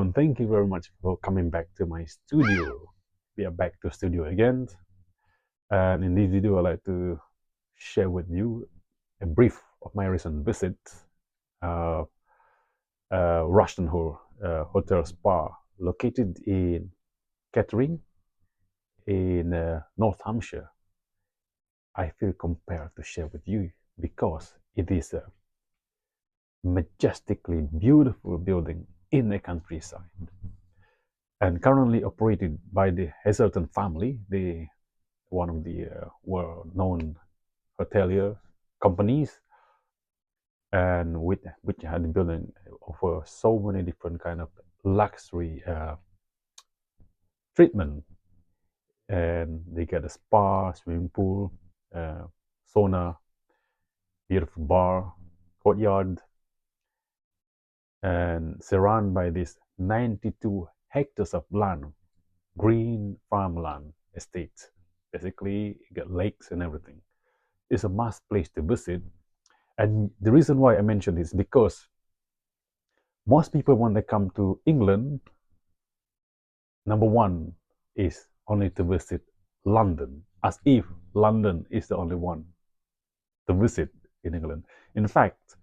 everyone, thank you very much for coming back to my studio. We are back to studio again, and in this video I'd like to share with you a brief of my recent visit, uh, Rushton Hotel Spa, located in Kettering in North Hampshire. I feel compelled to share with you because it is a majestically beautiful building in the countryside, and currently operated by the Hazelton family, one of the well-known hotelier companies, and which had the building offer so many different kind of luxury treatment, and they get a spa, swimming pool, sauna, beautiful bar, courtyard, and surrounded by this 92 hectares of land, green farmland estate. Basically, you get lakes and everything. It's a must place to visit. And the reason why I mention this is because most people, when they come to England, number one is only to visit London, as if London is the only one to visit in England. In fact,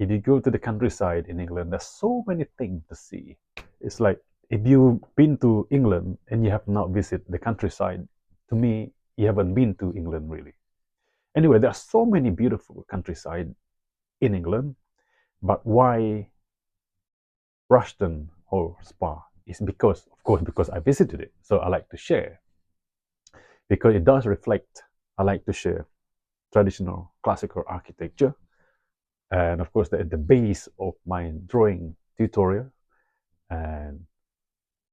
if you go to the countryside in England, there's so many things to see. It's like if you've been to England and you have not visited the countryside, to me, you haven't been to England really. Anyway, there are so many beautiful countryside in England, but why Rushton Hall Spa is because, of course, because I visited it. So I like to share because it does reflect. I like to share traditional classical architecture, and of course, the base of my drawing tutorial, and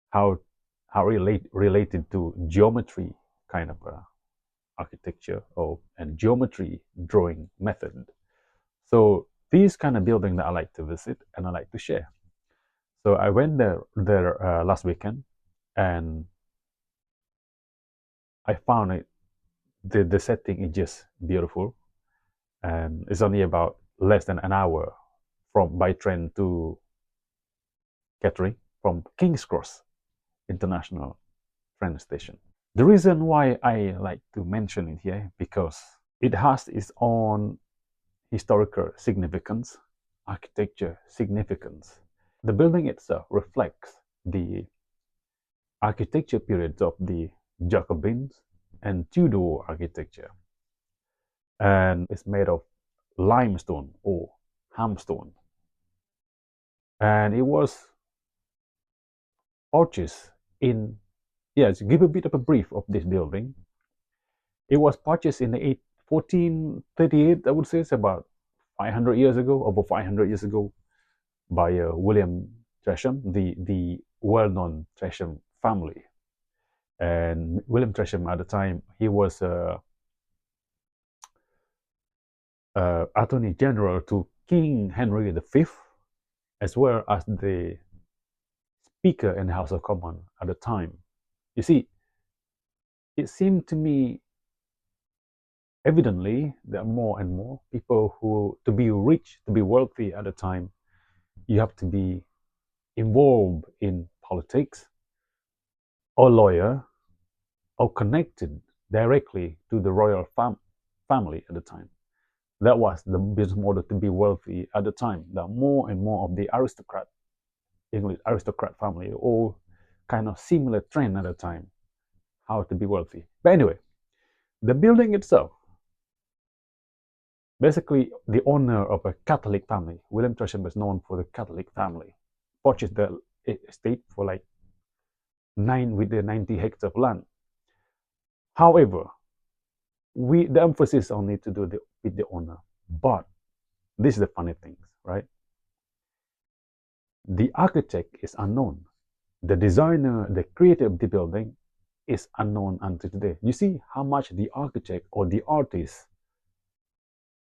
how related to geometry kind of architecture and geometry drawing method. So these kind of building that I like to visit and I like to share. So I went there last weekend, and I found it. The setting is just beautiful, and it's only about less than an hour from by train to Kettering from King's Cross International train station. The reason why I like to mention it here because it has its own historical significance, architecture significance. The building itself reflects the architecture periods of the Jacobins and Tudor architecture, and it's made of limestone or hamstone, and it was purchased in, yes, to give a bit of a brief of this building. It was purchased in the 1438, I would say. It's about 500 years ago, over 500 years ago, by William Tresham, the well-known Tresham family. And William Tresham, at the time, he was Attorney General to King Henry V, as well as the Speaker in the House of Commons at the time. You see, it seemed to me evidently there are more and more people who, to be rich, to be wealthy at the time, you have to be involved in politics, or lawyer, or connected directly to the royal family at the time. That was the business model to be wealthy at the time. There are more and more of the English aristocrat family, all kind of similar trend at the time, how to be wealthy. But anyway, the building itself, basically the owner of a Catholic family, William Tresham was known for the Catholic family, purchased the estate for like 90 hectares of land. However, the emphasis only to do with the owner. But this is the funny thing, right? The architect is unknown. The designer, the creator of the building is unknown until today. You see how much the architect or the artist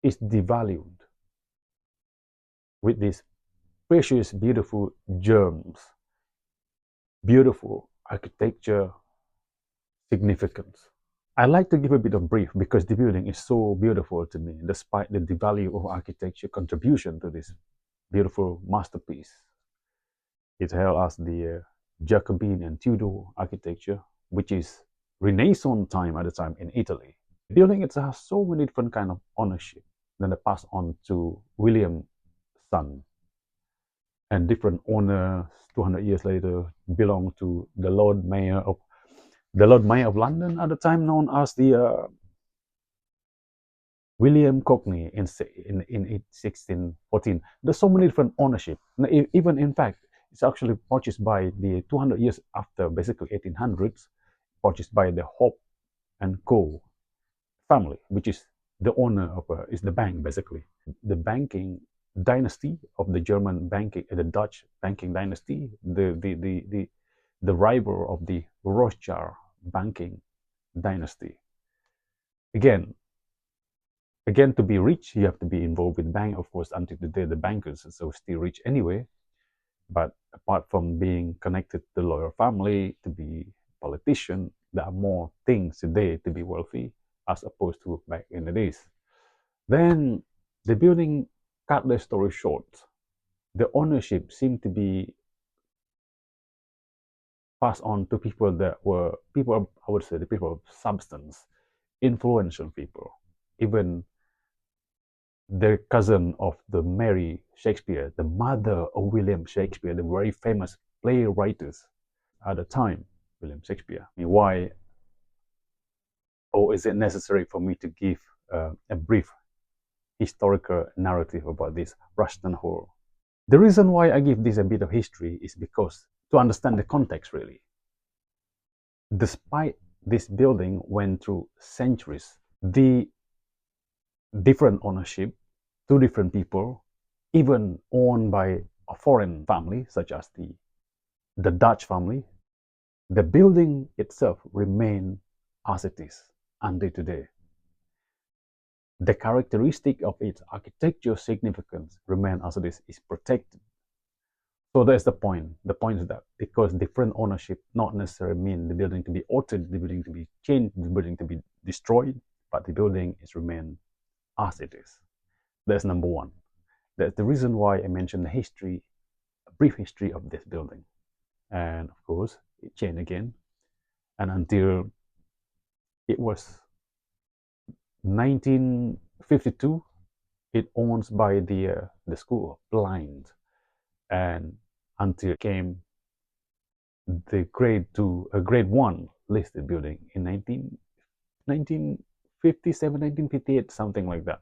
is devalued with these precious, beautiful germs, beautiful architecture significance. I like to give a bit of brief because the building is so beautiful to me, despite the value of architecture contribution to this beautiful masterpiece. It held as the Jacobean and Tudor architecture, which is Renaissance time at the time in Italy. The building itself has so many different kind of ownership. Then they passed on to William's son, and different owners 200 years later belong to the Lord Mayor of London at the time, known as the William Cockney in 1614. There's so many different ownership. Even in fact, it's actually purchased by the 200 years after, basically 1800s, purchased by the Hope and Co. family, which is the owner of is the bank basically. The banking dynasty of the German banking, the Dutch banking dynasty, the rival of the Rothschild banking dynasty. Again, to be rich, you have to be involved with bank. Of course, until today, the bankers are so still rich anyway. But apart from being connected to the royal family, to be politician, there are more things today to be wealthy as opposed to back in the days. Then the building, cut the story short, the ownership seemed to be passed on to people that were people, I would say, the people of substance, influential people, even the cousin of the Mary Shakespeare, the mother of William Shakespeare, the very famous playwrights at the time, William Shakespeare. I mean, why, or is it necessary for me to give a brief historical narrative about this Rushton Hall? The reason why I give this a bit of history is because to understand the context, really. Despite this building went through centuries, the different ownership, two different people, even owned by a foreign family, such as the Dutch family, the building itself remained as it is until today. The characteristic of its architectural significance remain as it is protected. So that's the point. The point is that because different ownership not necessarily mean the building to be altered, the building to be changed, the building to be destroyed, but the building is remain as it is. That's number one. That's the reason why I mentioned the history, a brief history of this building. And of course, it changed again. And until it was 1952, it owns by the School of Blind. And until it came the grade one listed building in 1957, 1958, something like that.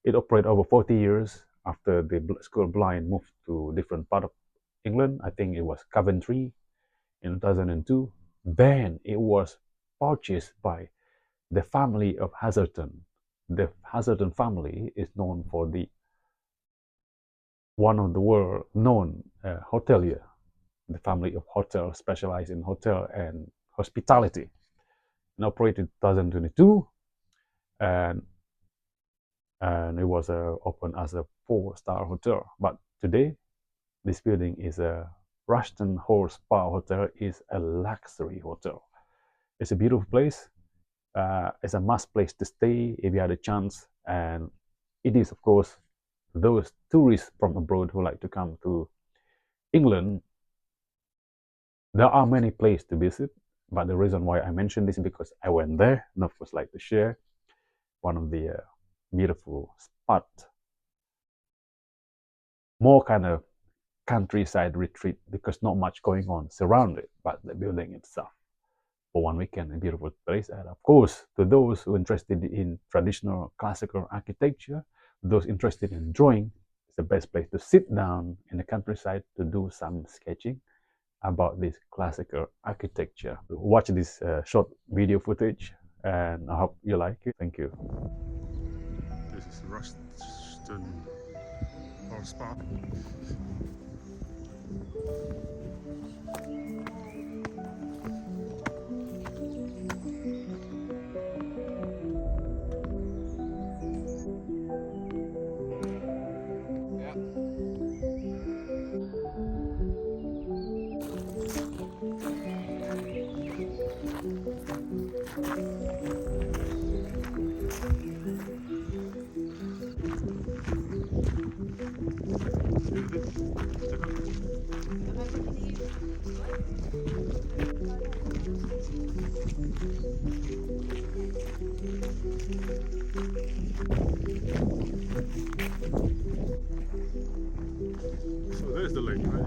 It operated over 40 years after the School of Blind moved to different part of England. I think it was Coventry in 2002. Then it was purchased by the family of Hazerton. The Hazerton family is known for one of the world known hotelier. The family of hotel specialized in hotel and hospitality, and operated 2022, and it was opened as a 4-star hotel. But today, this building is a Rushton Hall Spa Hotel, is a luxury hotel. It's a beautiful place. It's a must place to stay if you had a chance, and it is, of course, those tourists from abroad who like to come to England. There are many places to visit, but the reason why I mentioned this is because I went there, and of course, like to share one of the beautiful spot, more kind of countryside retreat, because not much going on surrounded, but the building itself for one weekend, a beautiful place. And of course, to those who are interested in traditional classical architecture, those interested in drawing, it's the best place to sit down in the countryside to do some sketching about this classical architecture. Watch this short video footage, and I hope you like it. Thank you. This is Rushton Hall Spa. So there's the lake, right?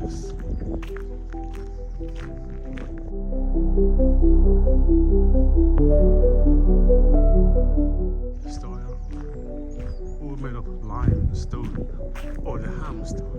Yes. The style, all made of limestone or the hamstone.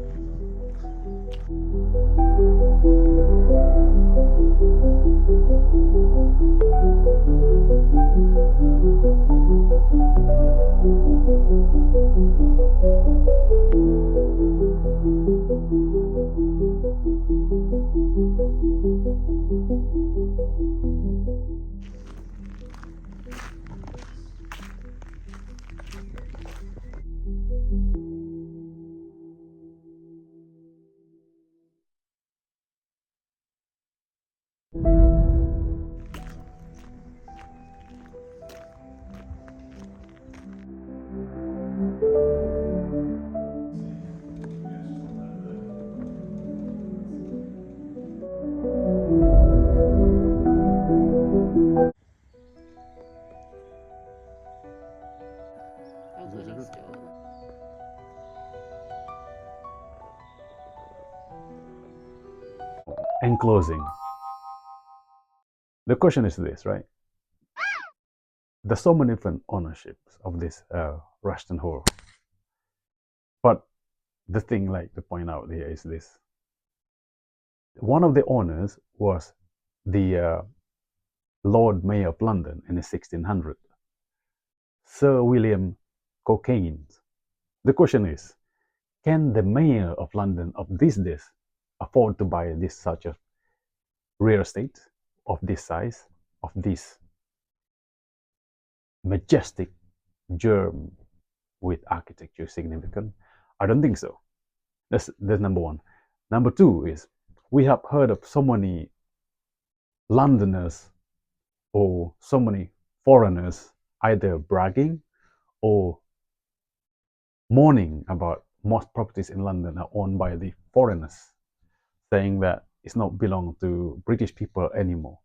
In closing, the question is this, right? There's so many different ownerships of this Russian whore. But the thing like to point out here is this. One of the owners was the Lord Mayor of London in the 1600s, Sir William Cockayne. The question is, can the mayor of London of these days afford to buy this such a real estate of this size, of this majestic germ with architecture significant? I don't think so. That's number one. Number two is, we have heard of so many Londoners or so many foreigners either bragging or mourning about most properties in London are owned by the foreigners, saying that it's not belong to British people anymore.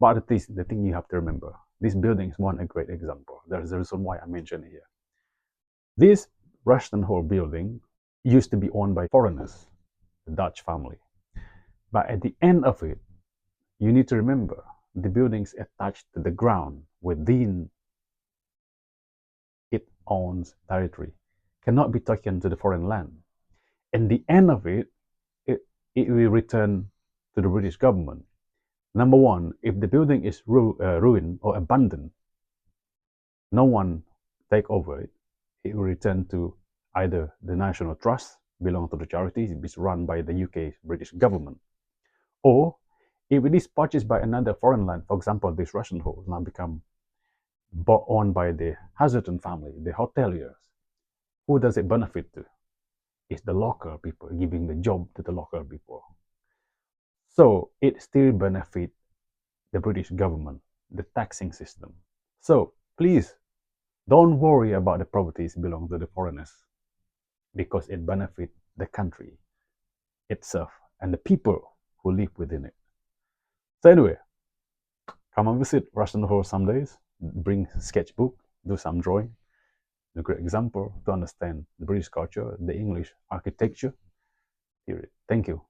But the thing you have to remember, this building is one a great example. There's a reason why I mention it here. This Russian Hall building used to be owned by foreigners, the Dutch family. But at the end of it, you need to remember the building is attached to the ground within its own territory, cannot be taken to the foreign land. And the end of it, it will return to the British government. Number one, if the building is ruined or abandoned, no one take over it. It will return to either the National Trust, belong to the charities, it's run by the UK British government, or if it is purchased by another foreign land, for example, this Russian hall now become owned by the Hazarton family, the hoteliers. Who does it benefit to? It's the local people, giving the job to the local people. So it still benefit the British government, the taxing system. So please don't worry about the properties belong to the foreigners, because it benefit the country itself and the people who live within it. So anyway, come and visit Russian Hall some days, bring sketchbook, do some drawing. A great example to understand the British culture, the English architecture. Period. Thank you.